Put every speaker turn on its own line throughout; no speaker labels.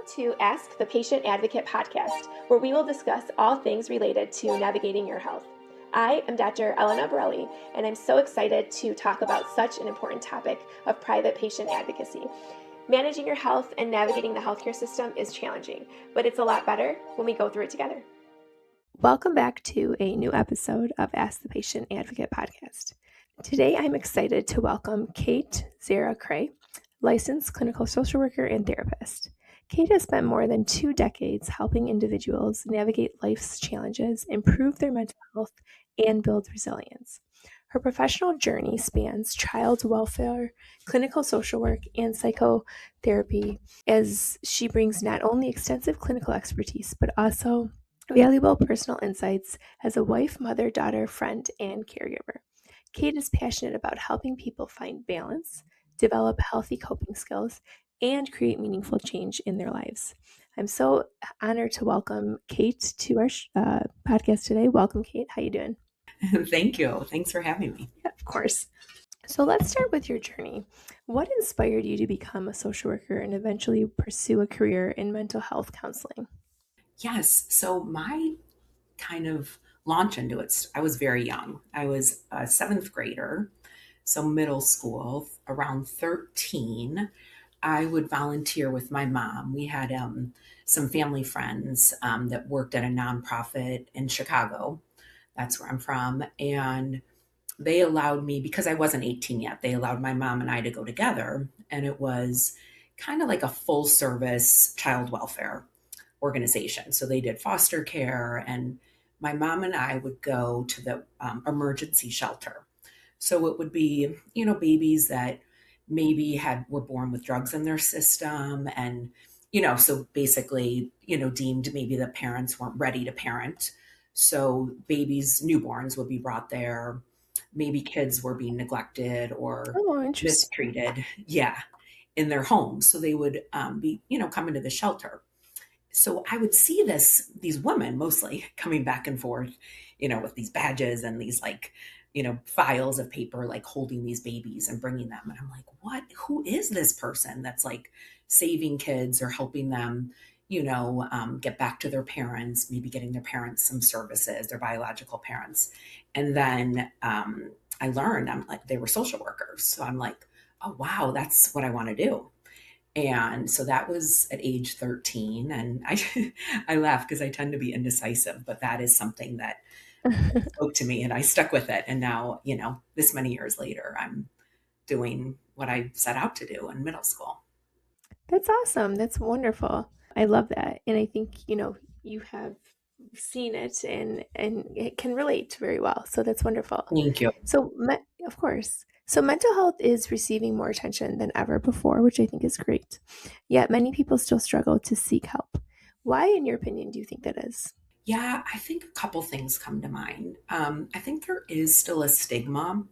to Ask the Patient Advocate podcast, where we will discuss all things related to navigating your health. I am Dr. Elena Borelli, and I'm so excited to talk about such an important topic of private patient advocacy. Managing your health and navigating the healthcare system is challenging, but it's a lot better when we go through it together. Welcome back to a new episode of Ask the Patient Advocate podcast. Today, I'm excited to welcome Zera Kray, licensed clinical social worker and therapist. Kate has spent more than 2 decades helping individuals navigate life's challenges, improve their mental health, and build resilience. Her professional journey spans child welfare, clinical social work, and psychotherapy, as she brings not only extensive clinical expertise, but also valuable personal insights as a wife, mother, daughter, friend, and caregiver. Kate is passionate about helping people find balance, develop healthy coping skills, and create meaningful change in their lives. I'm so honored to welcome Kate to our podcast today. Welcome, Kate. How you doing?
Thank you. Thanks for having me.
Yeah, of course. So let's start with your journey. What inspired you to become a social worker and eventually pursue a career in mental health counseling?
Yes. So my kind of launch into it, I was very young. I was a seventh grader, so middle school, around 13. I would volunteer with my mom. We had some family friends that worked at a nonprofit in Chicago. That's where I'm from. And they allowed me, because I wasn't 18 yet, they allowed my mom and I to go together. And it was kind of like a full service child welfare organization. So they did foster care, and my mom and I would go to the emergency shelter. So it would be, babies that maybe were born with drugs in their system, and so basically, deemed maybe the parents weren't ready to parent. So babies, newborns would be brought there. Maybe kids were being neglected or
Interesting.
mistreated, in their homes. So they would be, coming to the shelter. So I would see these women mostly coming back and forth, with these badges and these files of paper, like holding these babies and bringing them. And I'm like, who is this person that's like saving kids or helping them, get back to their parents, maybe getting their parents some services, their biological parents. And then I learned they were social workers. So I'm like, oh, wow, that's what I want to do. And so that was at age 13. And I laugh because I tend to be indecisive, but that is something that spoke to me and I stuck with it. And now, this many years later, I'm doing what I set out to do in middle school.
That's awesome. That's wonderful. I love that. And I think, you have seen it and it can relate very well. So that's wonderful.
Thank you.
So, of course. So mental health is receiving more attention than ever before, which I think is great. Yet many people still struggle to seek help. Why, in your opinion, do you think that is?
Yeah, I think a couple things come to mind. I think there is still a stigma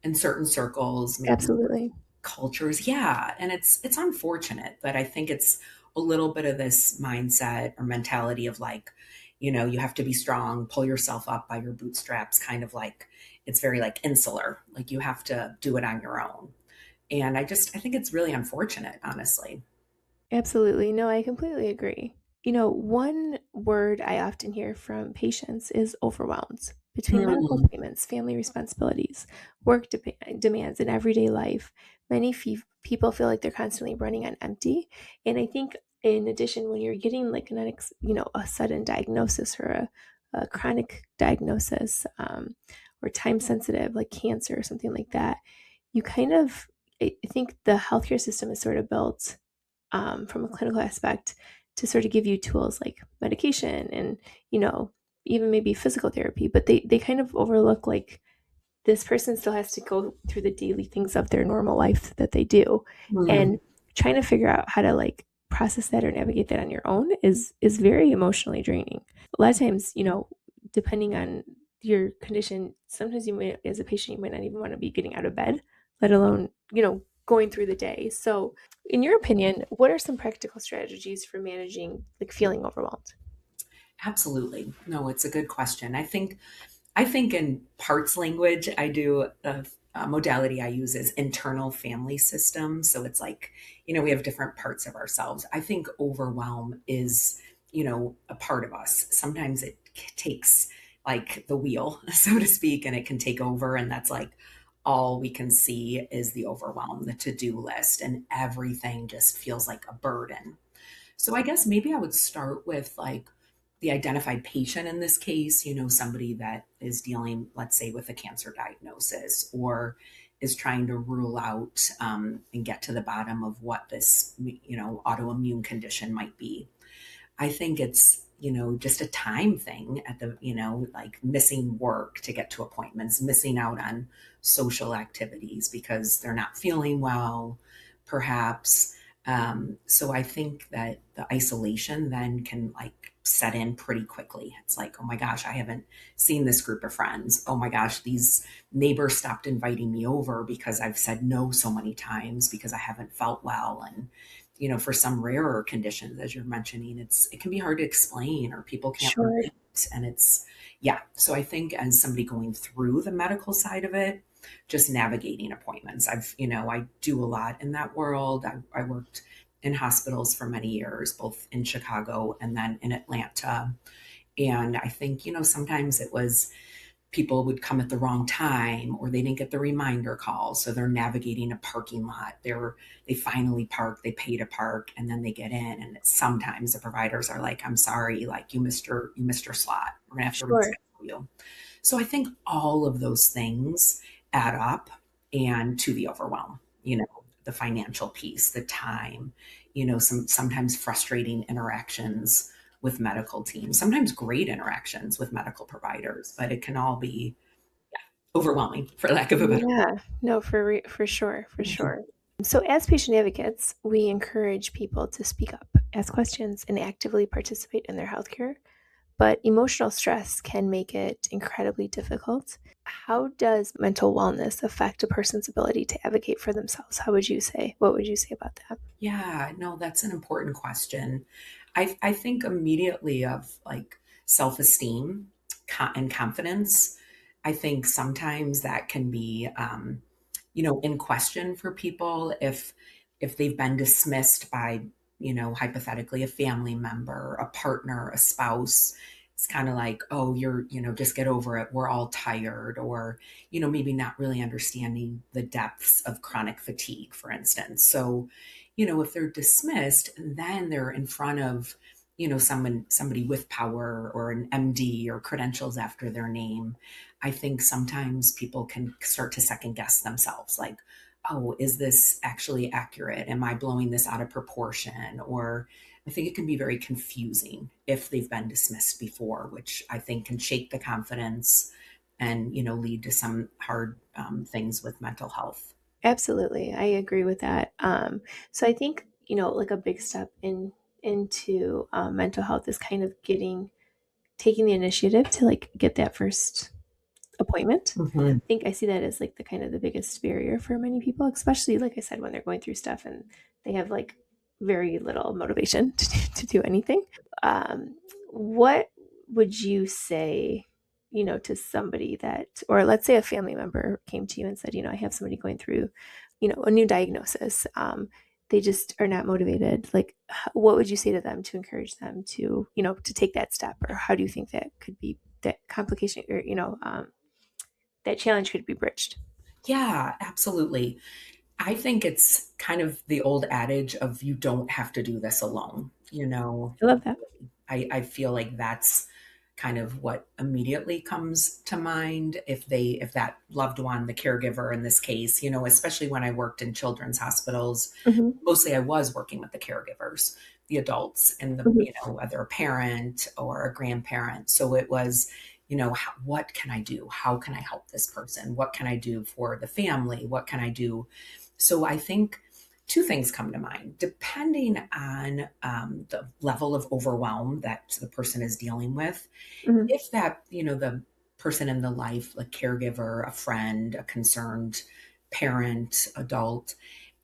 in certain circles, maybe
Absolutely.
cultures. Yeah. And it's unfortunate, but I think it's a little bit of this mindset or mentality of like, you have to be strong, pull yourself up by your bootstraps, kind of like it's very like insular, like you have to do it on your own. And I think it's really unfortunate, honestly.
Absolutely. No, I completely agree. One word I often hear from patients is overwhelmed between medical
Mm,
payments, family responsibilities, work demands, and everyday life. Many people feel like they're constantly running on empty. And I think, in addition, when you're getting like a sudden diagnosis or a chronic diagnosis, or time sensitive, like cancer or something like that, you kind of, I think the healthcare system is sort of built from a clinical aspect to sort of give you tools like medication and, even maybe physical therapy, but they kind of overlook like this person still has to go through the daily things of their normal life that they do.
mm,
And trying to figure out how to like process that or navigate that on your own is very emotionally draining. A lot of times, depending on your condition, sometimes you may, as a patient, you might not even want to be getting out of bed, let alone, going through the day. So in your opinion, what are some practical strategies for managing like feeling overwhelmed?
absolutely. No, it's a good question. I think in parts language, I do modality I use is internal family system. So it's like, we have different parts of ourselves. I think overwhelm is, a part of us. Sometimes it takes like the wheel, so to speak, and it can take over. And that's like all we can see is the overwhelm, the to-do list, and everything just feels like a burden. So I guess maybe I would start with like the identified patient in this case, somebody that is dealing, let's say, with a cancer diagnosis or is trying to rule out and get to the bottom of what this, autoimmune condition might be. I think it's, just a time thing at the, like missing work to get to appointments, missing out on social activities because they're not feeling well, perhaps. So I think that the isolation then can like set in pretty quickly. It's like, oh my gosh, I haven't seen this group of friends. Oh my gosh, these neighbors stopped inviting me over because I've said no so many times because I haven't felt well. And for some rarer conditions, as you're mentioning, it can be hard to explain or people can't
Sure.
relate. And yeah. So I think as somebody going through the medical side of it, just navigating appointments, I do a lot in that world. I worked in hospitals for many years, both in Chicago and then in Atlanta. And I think, sometimes it was people would come at the wrong time or they didn't get the reminder call. So they're navigating a parking lot. They finally park, they pay to park, and then they get in. And sometimes the providers are like, I'm sorry, like you missed your slot. We're gonna have to
Sure.
reschedule you. So I think all of those things add up and to the overwhelm, the financial piece, the time, sometimes frustrating interactions with medical teams, sometimes great interactions with medical providers, but it can all be overwhelming, for lack of a better
Yeah, no, for sure, for
word.
sure. So, as patient advocates, we encourage people to speak up, ask questions, and actively participate in their healthcare. But emotional stress can make it incredibly difficult. How does mental wellness affect a person's ability to advocate for themselves? How would you say? What would you say about that?
Yeah, no, that's an important question. I think immediately of like self-esteem and confidence. I think sometimes that can be, in question for people if they've been dismissed by, hypothetically a family member, a partner, a spouse. It's kind of like, oh, just get over it. We're all tired, or, maybe not really understanding the depths of chronic fatigue, for instance. So, if they're dismissed, then they're in front of, somebody with power or an MD or credentials after their name. I think sometimes people can start to second guess themselves, like, oh, is this actually accurate? Am I blowing this out of proportion? Or I think it can be very confusing if they've been dismissed before, which I think can shake the confidence and, lead to some hard things with mental health.
Absolutely, I agree with that. So I think like a big step into mental health is kind of taking the initiative to like get that first appointment.
Mhm.
I think I see that as like the kind of the biggest barrier for many people, especially like I said, when they're going through stuff and they have like very little motivation to do anything. What would you say, to somebody that, or let's say a family member came to you and said, I have somebody going through, a new diagnosis. They just are not motivated. Like, what would you say to them to encourage them to, to take that step? Or how do you think that could be that complication or, that challenge could be bridged?
Yeah, absolutely. I think it's kind of the old adage of you don't have to do this alone.
I love that.
I feel like that's kind of what immediately comes to mind if that loved one, the caregiver in this case, especially when I worked in children's hospitals,
Mhm,
mostly I was working with the caregivers, the adults, and
mhm.
whether a parent or a grandparent. So it was, what can I do? How can I help this person? What can I do for the family? What can I do? So I think two things come to mind. Depending on the level of overwhelm that the person is dealing with,
Mhm.
if that, the person in the life, a caregiver, a friend, a concerned parent, adult,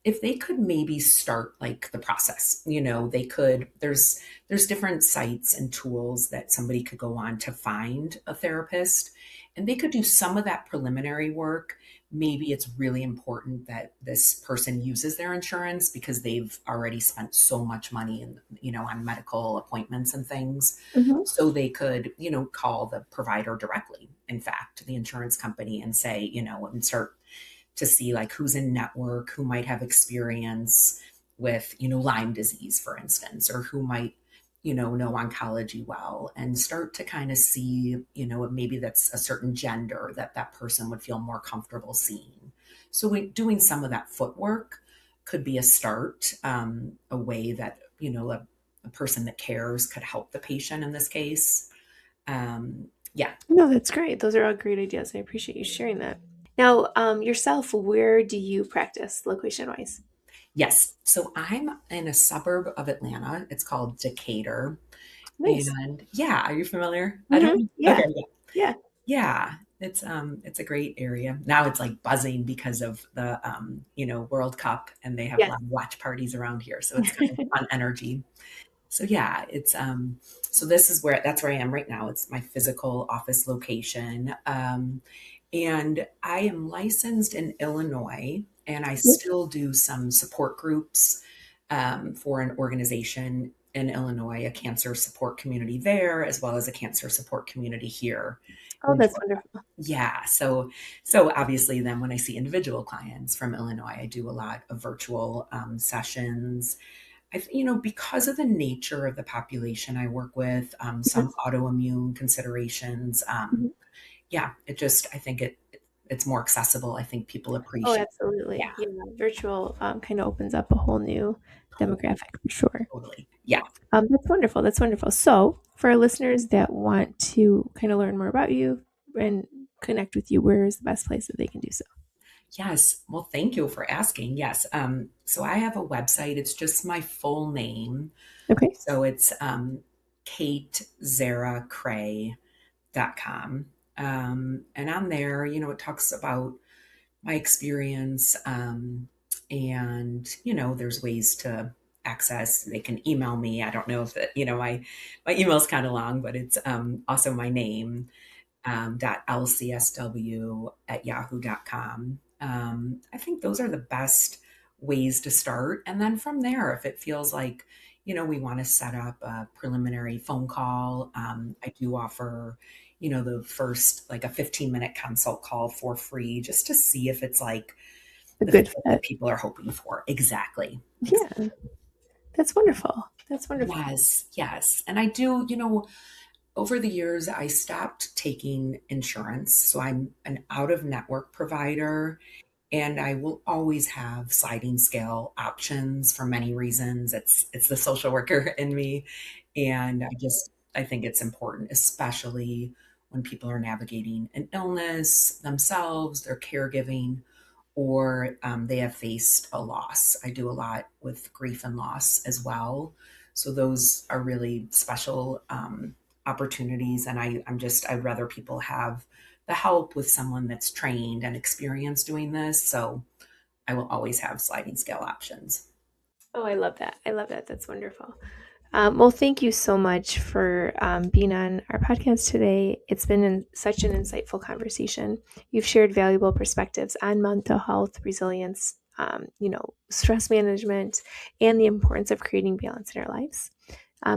if they could maybe start like the process, there's different sites and tools that somebody could go on to find a therapist, and they could do some of that preliminary work, maybe it's really important that this person uses their insurance because they've already spent so much money in, on medical appointments and things.
Mhm.
So they could, call the provider directly, in fact, the insurance company, and say, and start to see like who's in network, who might have experience with, Lyme disease, for instance, or who might, know oncology well, and start to kind of see, maybe that's a certain gender that that person would feel more comfortable seeing. So doing some of that footwork could be a start, a way that, a person that cares could help the patient in this case. Yeah.
No, that's great. Those are all great ideas. I appreciate you sharing that. Now, yourself, where do you practice location-wise?
Yes. So I'm in a suburb of Atlanta. It's called Decatur.
Nice.
And yeah, are you familiar? I
Hmm.
don't. Okay.
Yeah.
Yeah.
Yeah.
Yeah. It's a great area. Now it's like buzzing because of the World Cup, and they have a
Yes.
lot of watch parties around here. So it's kind of fun energy. So yeah, so this is that's where I am right now. It's my physical office location. And I am licensed in Illinois, and I still do some support groups for an organization in Illinois, a cancer support community there, as well as a cancer support community here
Oh,
in
that's
Georgia.
wonderful.
Yeah, so obviously, then when I see individual clients from Illinois, I do a lot of virtual sessions. Because of the nature of the population I work with, some
Yes.
autoimmune considerations.
Mhm.
Yeah, I think it's more accessible. I think people
Oh,
appreciate. Yeah,
absolutely. Yeah, virtual kind of opens up a whole new
totally,
demographic for sure.
totally. Yeah.
That's wonderful. That's wonderful. So, for our listeners that want to kind of learn more about you and connect with you, where is the best place that they can do so?
Yes. Well, thank you for asking. Yes. So I have a website. It's just my full name.
Okay.
So it's KateZeraKray.com. And on there, it talks about my experience. And, there's ways to access. They can email me. I don't know if that, my email's kind of long, but it's also my name, .lcsw at yahoo.com. I think those are the best ways to start. And then from there, if it feels like, we want to set up a preliminary phone call, I do offer, the first like a 15-minute consult call for free, just to see if it's like
A
the
good
fit that
fit.
people are hoping for. Exactly.
Yeah, that's wonderful. That's wonderful.
Yes, yes. And I do, over the years, I stopped taking insurance. So I'm an out of network provider, and I will always have sliding scale options for many reasons. It's the social worker in me. And I think it's important, especially when people are navigating an illness themselves, they're caregiving, or they have faced a loss. I do a lot with grief and loss as well. So those are really special opportunities. And I'd rather people have the help with someone that's trained and experienced doing this. So I will always have sliding scale options.
Oh, I love that. I love that. That's wonderful. Well, thank you so much for being on our podcast today. It's been such an insightful conversation. You've shared valuable perspectives on mental health, resilience, stress management, and the importance of creating balance in our lives.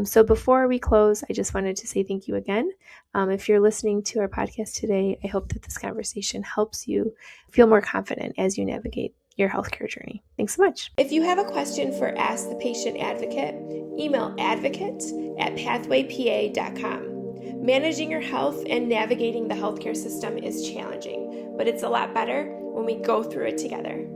So before we close, I just wanted to say thank you again. If you're listening to our podcast today, I hope that this conversation helps you feel more confident as you navigate your healthcare journey. Thanks so much. If you have a question for Ask the Patient Advocate, email advocate@pathwaypa.com. Managing your health and navigating the healthcare system is challenging, but it's a lot better when we go through it together.